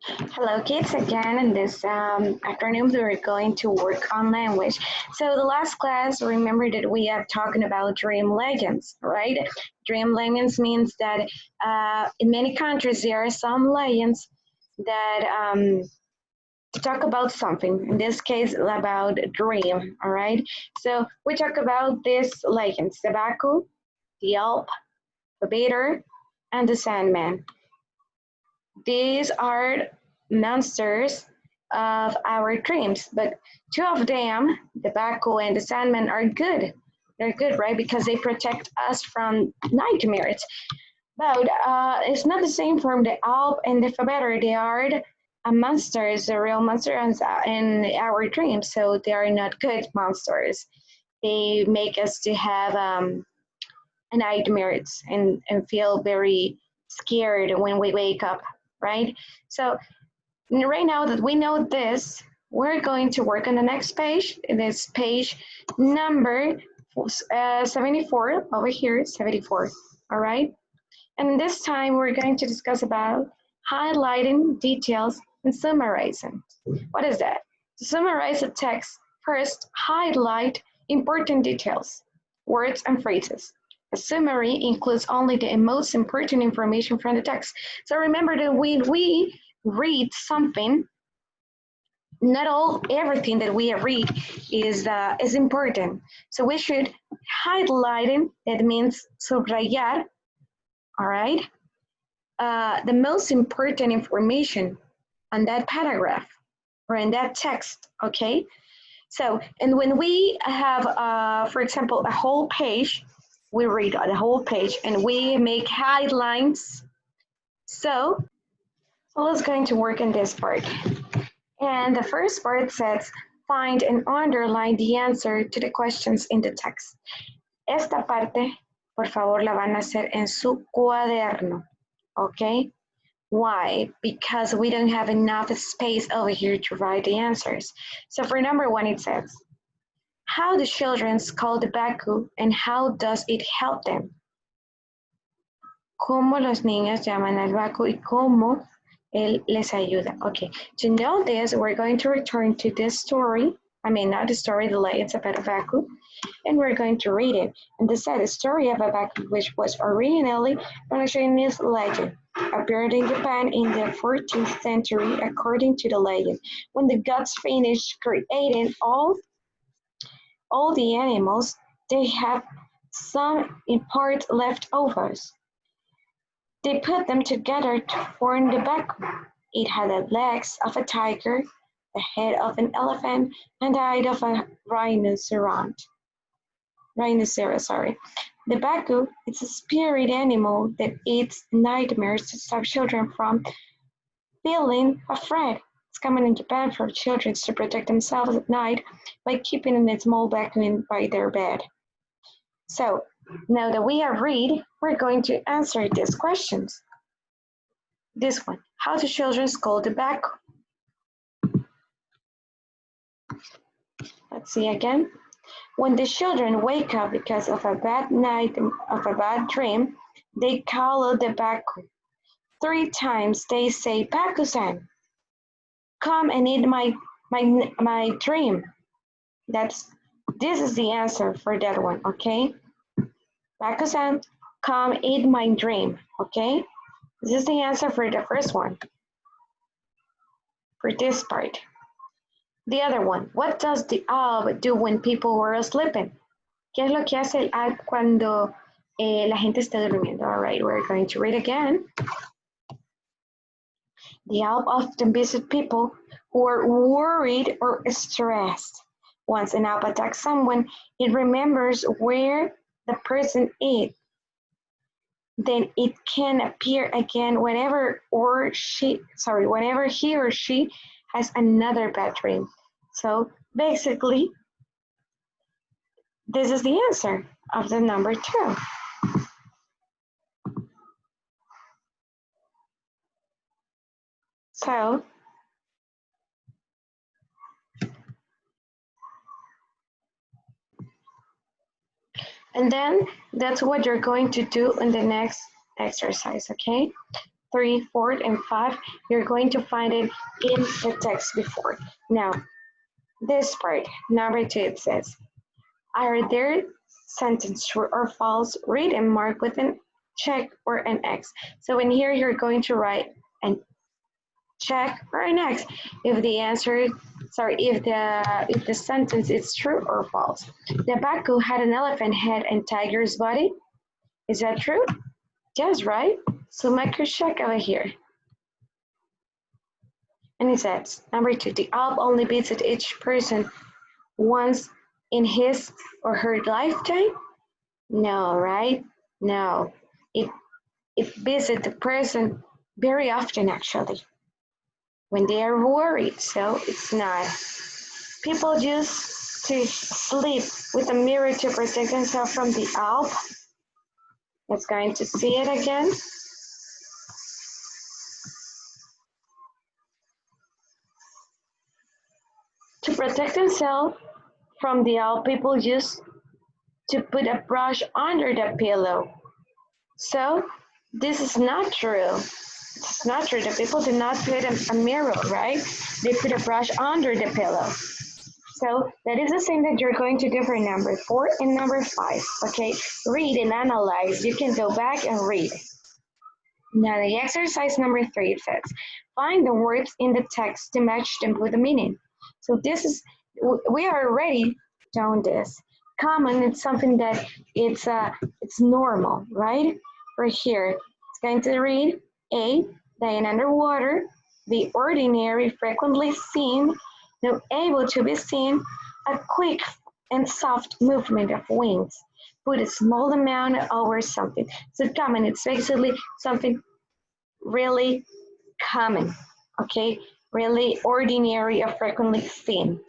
Hello kids, again in this afternoon we're going to work on language. So the last class, remember that we are talking about dream legends, right? Dream legends means that in many countries there are some legends that talk about something, in this case about a dream, all right? So we talk about these legends, the Baku, the Alp, the Beater, and the Sandman. These are monsters of our dreams, but two of them, the Baku and the Sandman, are good. They're good, right? Because they protect us from nightmares. But it's not the same from the Alp and the Fabetter. They are monsters, the real monsters in our dreams. So they are not good monsters. They make us to have nightmares and feel very scared when we wake up, right? So right now that we know this, we're going to work on the next page. This page number 74 over here, 74, all right? And this time we're going to discuss about highlighting details and summarizing. What is that? To summarize a text, first highlight important details, words and phrases. A summary includes only the most important information from the text. So remember that when we read something, not everything that we read is important. So we should highlight it. That means subrayar, all right? The most important information on that paragraph or in that text, okay? So, and when we have, for example, a whole page, we read the whole page and we make headlines. So let's going to work in this part. And the first part says, find and underline the answer to the questions in the text. Esta parte, por favor, la van a hacer en su cuaderno, okay? Why? Because we don't have enough space over here to write the answers. So for number one, it says, how do children call the Baku and how does it help them? ¿Cómo los niños llaman al Baku y cómo él les ayuda? Okay, to know this, we're going to return to this story. I mean, not the story, the legends about a Baku, and we're going to read it. And this is the story of a Baku, which was originally a Chinese legend, appeared in Japan in the 14th century, according to the legend. When the gods finished creating all the animals, they have some in part leftovers. They put them together to form the Baku. It had the legs of a tiger, the head of an elephant, and the eye of a rhinoceros. The Baku is a spirit animal that eats nightmares to stop children from feeling afraid. It's common in Japan for children to protect themselves at night by keeping a small Baku by their bed. So, now that we have read, we're going to answer these questions. This one, how do children scold the Baku? Let's see again. When the children wake up because of a bad night, of a bad dream, they call the Baku. 3 times they say, Baku-san, come and eat my dream. This is the answer for that one, okay? Baku-san, come eat my dream, okay? This is the answer for the first one, for this part. The other one, what does the alb do when people were sleeping? ¿Qué es lo que hace el alb cuando la gente está durmiendo? All right, we're going to read again. The alb often visits people who are worried or stressed. Once an alb attacks someone, it remembers where the person is. Then it can appear again whenever he or she has another bad dream. So basically, this is the answer of the number 2. So, and then that's what you're going to do in the next exercise, okay? 3, 4, and 5, you're going to find it in the text before. Now, this part, number 2, it says, are there sentences true or false? Read and mark with a check or an X. So in here, you're going to write an check or an X if the answer, if the sentence is true or false. The Baku had an elephant head and tiger's body. Is that true? Yes, right? So make your check over here. And it says, number 2, the Alp only visit each person once in his or her lifetime? No, right? No. It visits the person very often, actually, when they are worried. So it's not. People used to sleep with a mirror to protect themselves from the Alp. Let's going to see it again. To protect themselves from the Alp, people used to put a brush under the pillow. So this is not true. It's not true. The people do not put a mirror, right? They put a brush under the pillow. So that is the same that you're going to do for number 4 and number 5. Okay, read and analyze. You can go back and read. Now the exercise number 3, it says, find the words in the text to match them with the meaning. So this is, we are already done this. Common, it's something that it's normal, right? Right here, it's going to read A, dying underwater, the ordinary, frequently seen, not able to be seen, a quick and soft movement of wings. Put a small amount over something. So common, it's basically something really common, okay? Really ordinary or frequently seen.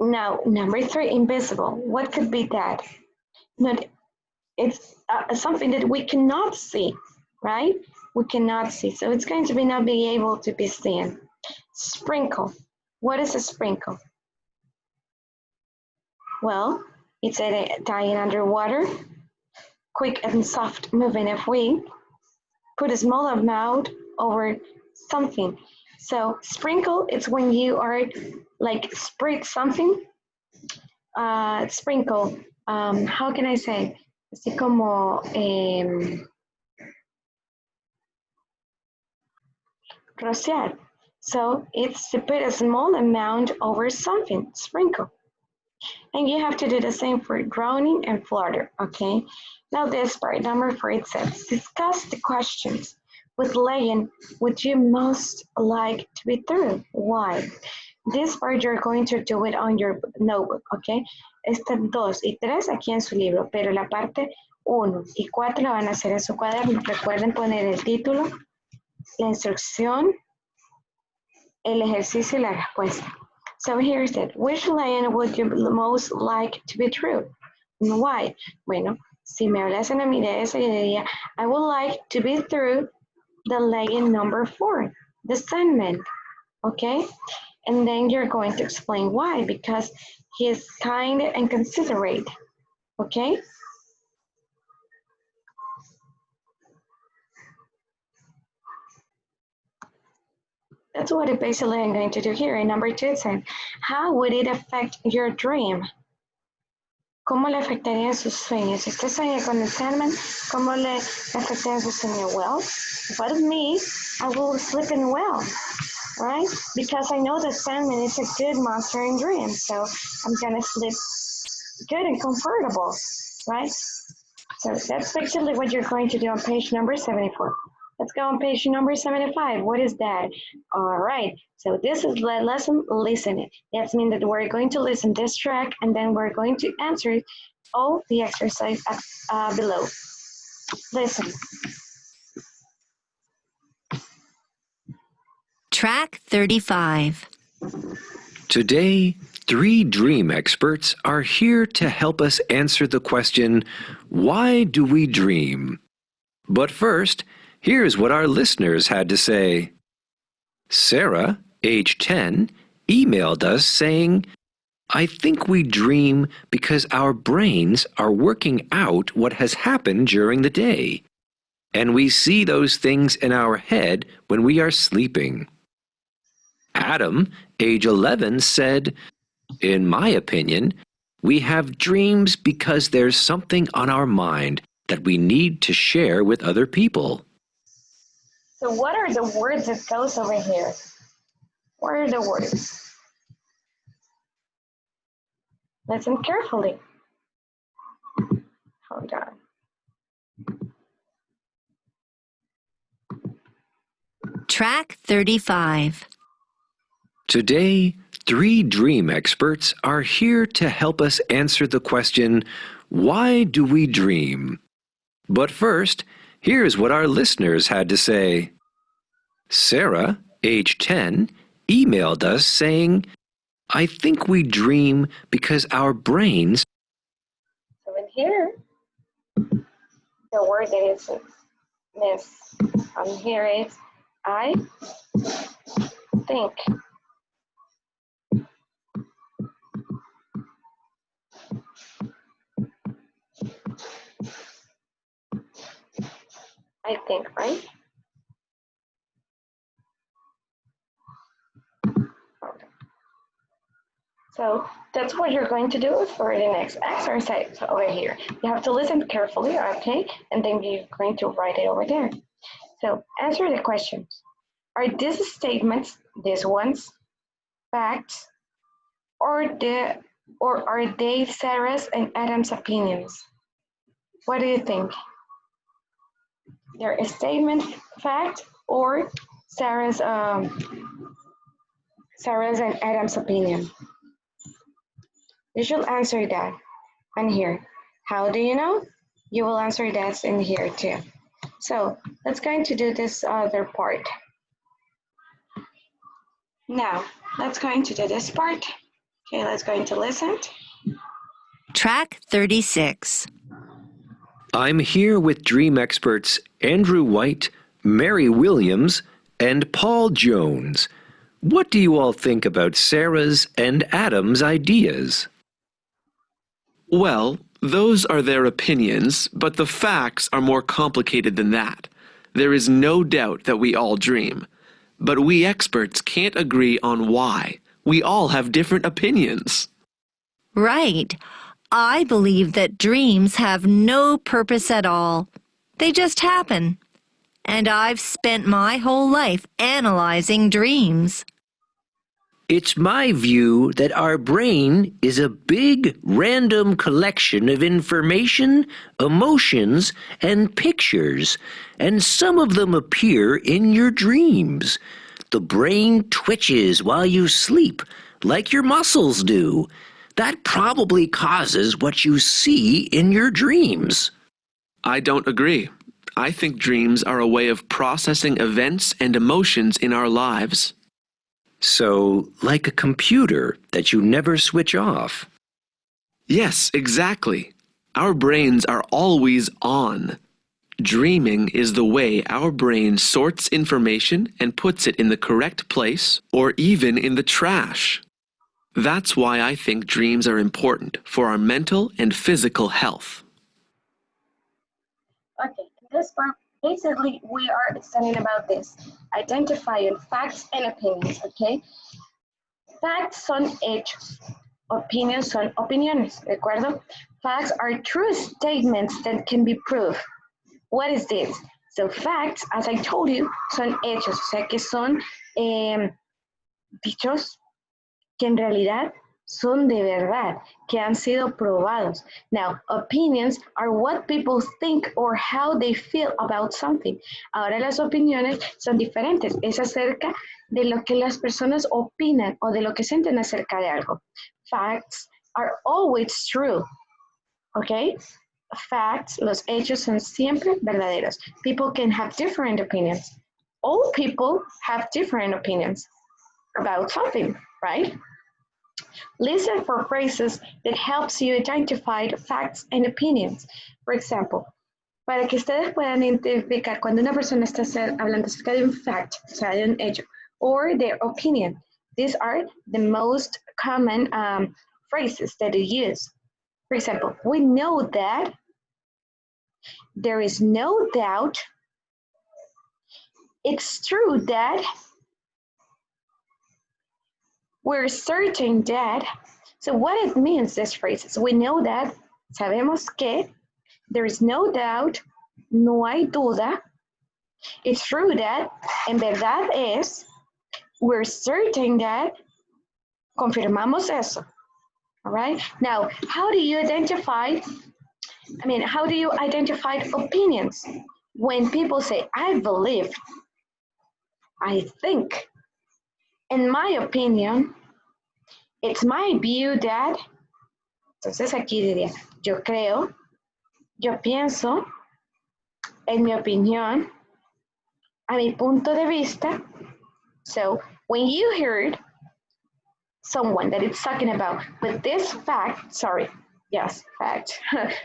Now, number 3, invisible. What could be that? Not, it's something that we cannot see, right? We cannot see. So it's going to be not being able to be seen. Sprinkle. What is a sprinkle? Well, it's a dying underwater, quick and soft movement of wing. Put a small amount over something. So sprinkle, it's when you are like spread something. Sprinkle, how can I say? Así como rociar. So it's to put a small amount over something, sprinkle. And you have to do the same for drowning and flutter, okay? Now this part, number 4, it says, discuss the questions with Leyen, would you most like to be through? Why? This part you're going to do it on your notebook, okay? Estas 2 y 3 aquí en su libro, pero la parte 1 y 4 la van a hacer en su cuaderno. Recuerden poner el título, la instrucción, el ejercicio y la respuesta. So here's it. Which line would you most like to be true? And why? Bueno, si me hablasen a mí de eso, yo diría, I would like to be through the line number 4, the Sandman, okay? And then you're going to explain why, because he is kind and considerate, okay? That's what it basically I'm going to do here. And number 2, it says, how would it affect your dream? ¿Cómo le afectaría sus sueños? Si usted sueña con el Sandman, ¿cómo le afectaría su sueño? Well, if it was me, I will sleep in well, right? Because I know that Sandman is a good monster in dreams, so I'm gonna sleep good and comfortable, right? So that's basically what you're going to do on page number 74. Let's go on page number 75. What is that? All right, so this is the lesson, listen. That means that we're going to listen this track and then we're going to answer all the exercise below. Listen. Track 35. Today, 3 dream experts are here to help us answer the question, why do we dream? But first, here's what our listeners had to say. Sarah, age 10, emailed us saying, I think we dream because our brains are working out what has happened during the day. and we see those things in our head when we are sleeping. Adam, age 11, said, "In my opinion, we have dreams because there's something on our mind that we need to share with other people." So what are the words that goes over here? What are the words? Listen carefully. Hold on. Track 35. Today, 3 dream experts are here to help us answer the question, why do we dream? But first, here's what our listeners had to say. Sarah, age 10, emailed us saying, "I think we dream because our brains..." So in here, the word that is miss on here is I think. I think, right? So that's what you're going to do for the next exercise over here. You have to listen carefully, okay? And then you're going to write it over there. So answer the questions. Are these statements, these ones, facts, or are they Sarah's and Adam's opinions? What do you think? They're a statement, fact, or Sarah's Sarah's and Adam's opinion? You should answer that on here. How do you know? You will answer that in here too. So let's going to do this other part. Now, let's going to do this part. Okay, let's going to listen. Track 36. I'm here with dream experts Andrew White, Mary Williams, and Paul Jones. What do you all think about Sarah's and Adam's ideas? Well, those are their opinions, but the facts are more complicated than that. There is no doubt that we all dream. But we experts can't agree on why. We all have different opinions. Right. I believe that dreams have no purpose at all. They just happen. And I've spent my whole life analyzing dreams. It's my view that our brain is a big, random collection of information, emotions, and pictures, and some of them appear in your dreams. The brain twitches while you sleep, like your muscles do. That probably causes what you see in your dreams. I don't agree. I think dreams are a way of processing events and emotions in our lives. So, like a computer that you never switch off. Yes, exactly. Our brains are always on. Dreaming is the way our brain sorts information and puts it in the correct place or even in the trash. That's why I think dreams are important for our mental and physical health. Okay, this part, basically we are studying about this, identifying facts and opinions, okay? Facts son hechos, opinions son opiniones, ¿de acuerdo? Facts are true statements that can be proved. What is this? So facts, as I told you, son hechos, o sea que son dichos que en realidad son de verdad, que han sido probados. Now, opinions are what people think or how they feel about something. Ahora las opiniones son diferentes, es acerca de lo que las personas opinan o de lo que sienten acerca de algo. Facts are always true, okay? Facts, los hechos son siempre verdaderos. People can have different opinions. All people have different opinions about something, right? Listen for phrases that helps you identify facts and opinions. For example, para que ustedes puedan identificar cuando una persona está hablando acerca de un fact, o sea, de un hecho, or their opinion. These are the most common phrases that you use. For example, we know that, there is no doubt, it's true that, we're certain that. So what it means, this phrase, is we know that, sabemos que, there is no doubt, no hay duda, it's true that, en verdad es, we're certain that, confirmamos eso. All right. Now, how do you identify opinions? When people say, I believe, I think, in my opinion, it's my view that, entonces aquí diría, yo creo, yo pienso, en mi opinión, a mi punto de vista. So when you heard someone that it's talking about with this fact, fact,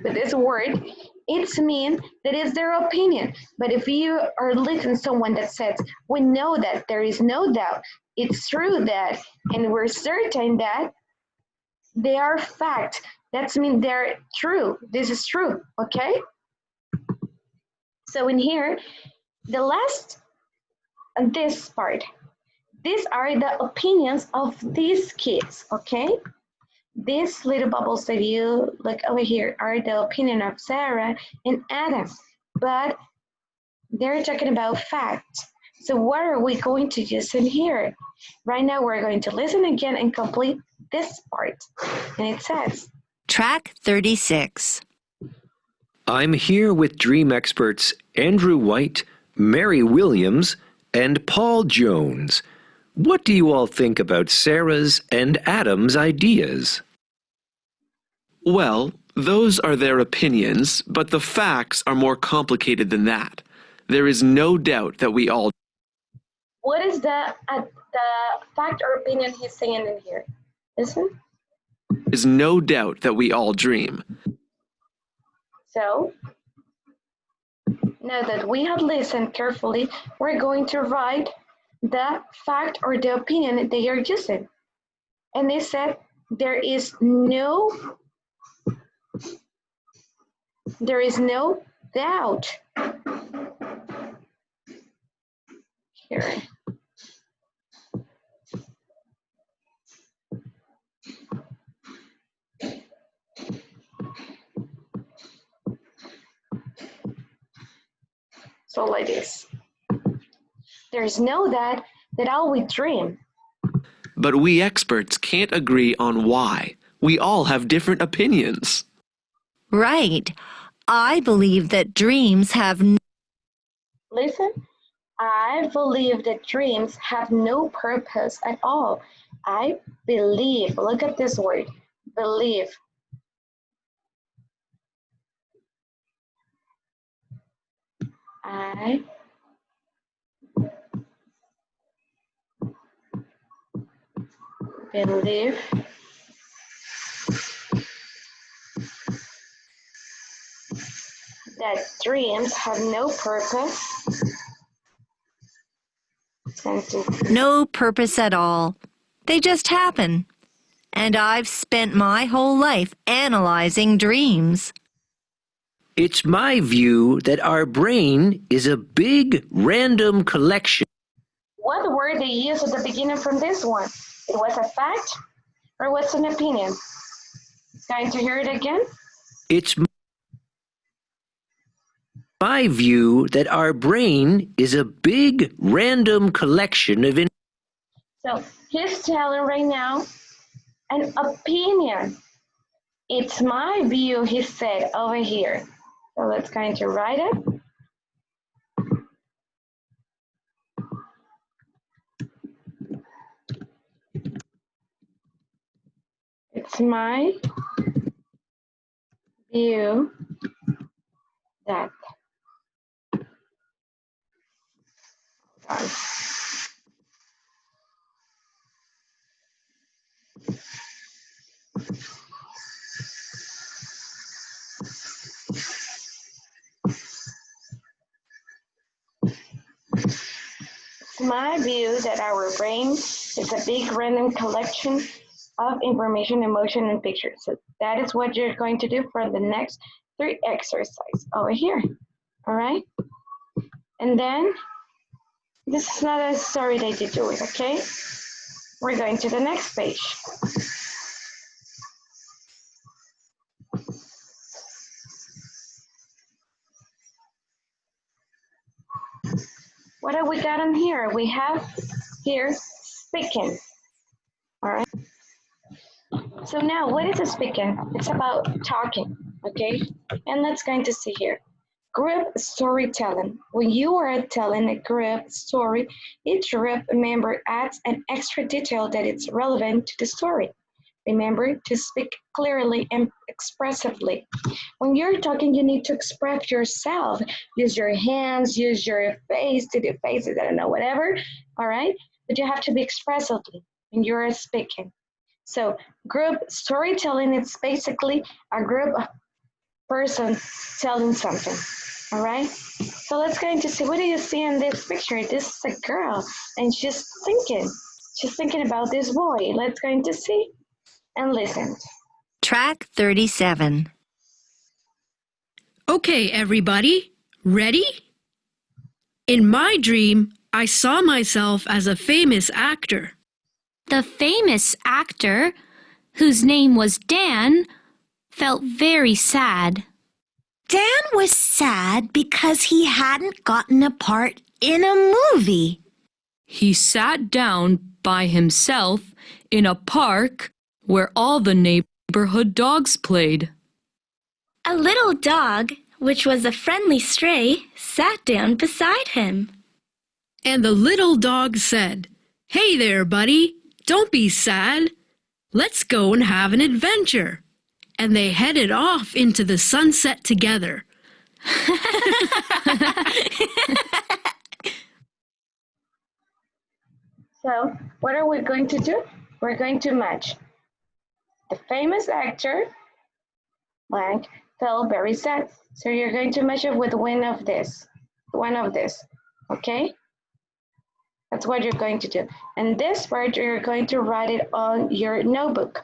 with this word, it's mean that it's their opinion. But if you are listening to someone that says, we know that, there is no doubt, it's true that, and we're certain that, they are fact. That's mean they're true. This is true, okay? So in here, the last, this part, these are the opinions of these kids, okay? These little bubbles that you look over here are the opinion of Sarah and Adam, but they're talking about fact. So what are we going to use in here? Right now, we're going to listen again and complete this part. And it says, Track 36. I'm here with dream experts Andrew White, Mary Williams, and Paul Jones. What do you all think about Sarah's and Adam's ideas? Well, those are their opinions, but the facts are more complicated than that. There is no doubt that we all. what is the fact or opinion he's saying in here? Listen. There is no doubt that we all dream. So, now that we have listened carefully, we're going to write the fact or the opinion that they are using. And they said there is no doubt. Here. So like this. There is no doubt that all we dream. But we experts can't agree on why. We all have different opinions. Right. I believe that dreams have Listen, I believe that dreams have no purpose at all. I believe, look at this word, believe. I believe that dreams have no purpose. no purpose at all. They just happen. And I've spent my whole life analyzing dreams. It's my view that our brain is a big random collection. What word they use at the beginning from this one? It was a fact or was an opinion? Going to hear it again? It's my view that our brain is a big random collection of So he's telling right now an opinion. It's my view, he said over here. So let's going to write it. It's my view that. It's my view that our brain is a big random collection of information, emotion, and pictures. So that is what you're going to do for the next 3 exercises over here. All right? And then This is not a story that you do it, okay? We're going to the next page. What have we got on here? We have here speaking, all right? So now, what is a speaking? It's about talking, okay? And let's going to see here. Group storytelling. When you are telling a group story, each group member adds an extra detail that is relevant to the story. Remember to speak clearly and expressively. When you're talking, you need to express yourself. Use your hands, use your face to the faces, I don't know, whatever, all right? But you have to be expressively when you're speaking. So group storytelling is basically a group person telling something, all right? So let's go into see, what do you see in this picture? This is a girl and she's thinking about this boy. Let's go into see and listen. Track 37. Okay, everybody, ready? In my dream, I saw myself as a famous actor. The famous actor, whose name was Dan, felt very sad. Dan was sad because he hadn't gotten a part in a movie. He sat down by himself in a park where all the neighborhood dogs played. A little dog, which was a friendly stray, sat down beside him. And the little dog said, "Hey there, buddy, don't be sad. Let's go and have an adventure." And they headed off into the sunset together. So what are we going to do? We're going to match. The famous actor, blank, felt very sad. So you're going to match it with one of this, okay? That's what you're going to do. And this part, you're going to write it on your notebook.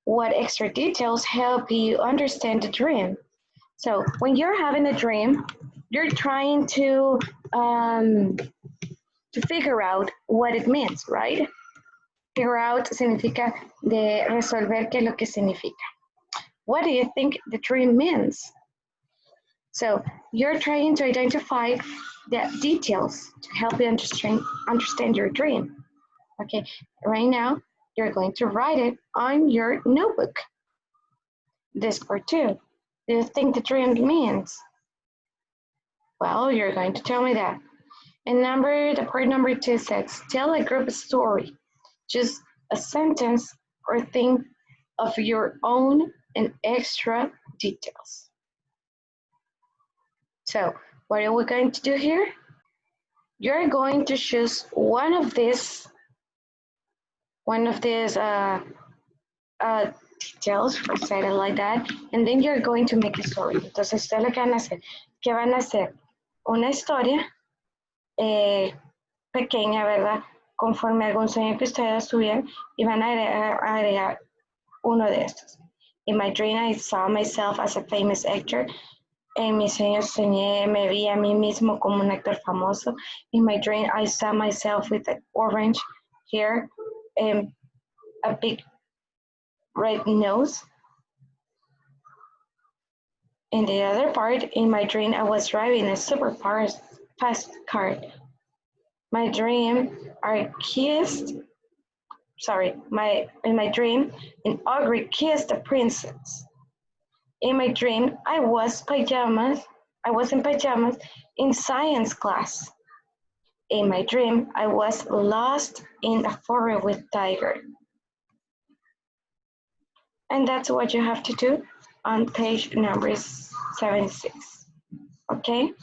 What extra details help you understand the dream? So when you're having a dream, you're trying to figure out what it means, right? Figure out significa de resolver qué es lo que significa. What do you think the dream means? So you're trying to identify the details to help you understand your dream. Okay, right now, you're going to write it on your notebook. This part two. Do you think the dream means? Well, you're going to tell me that. And the part number 2 says, tell a group story. Just a sentence or think of your own and extra details. So what are we going to do here? You're going to choose one of these details, for say it like that, and then you're going to make a story. Entonces, ustedes lo que van a hacer, que van a hacer una historia pequeña, ¿verdad? Conforme algún sueño que ustedes tuvieron y van a agregar uno de estos. In my dream, I saw myself as a famous actor. En mis sueños soñé, me vi a mí mismo como un actor famoso. In my dream, I saw myself with an orange hair and a big red nose. In the other part, in my dream, I was driving a super fast car. My dream, in my dream, an ogre kissed a princess. In my dream, I was in pajamas in science class. In my dream, I was lost in a forest with tiger. And that's what you have to do on page number 76, okay?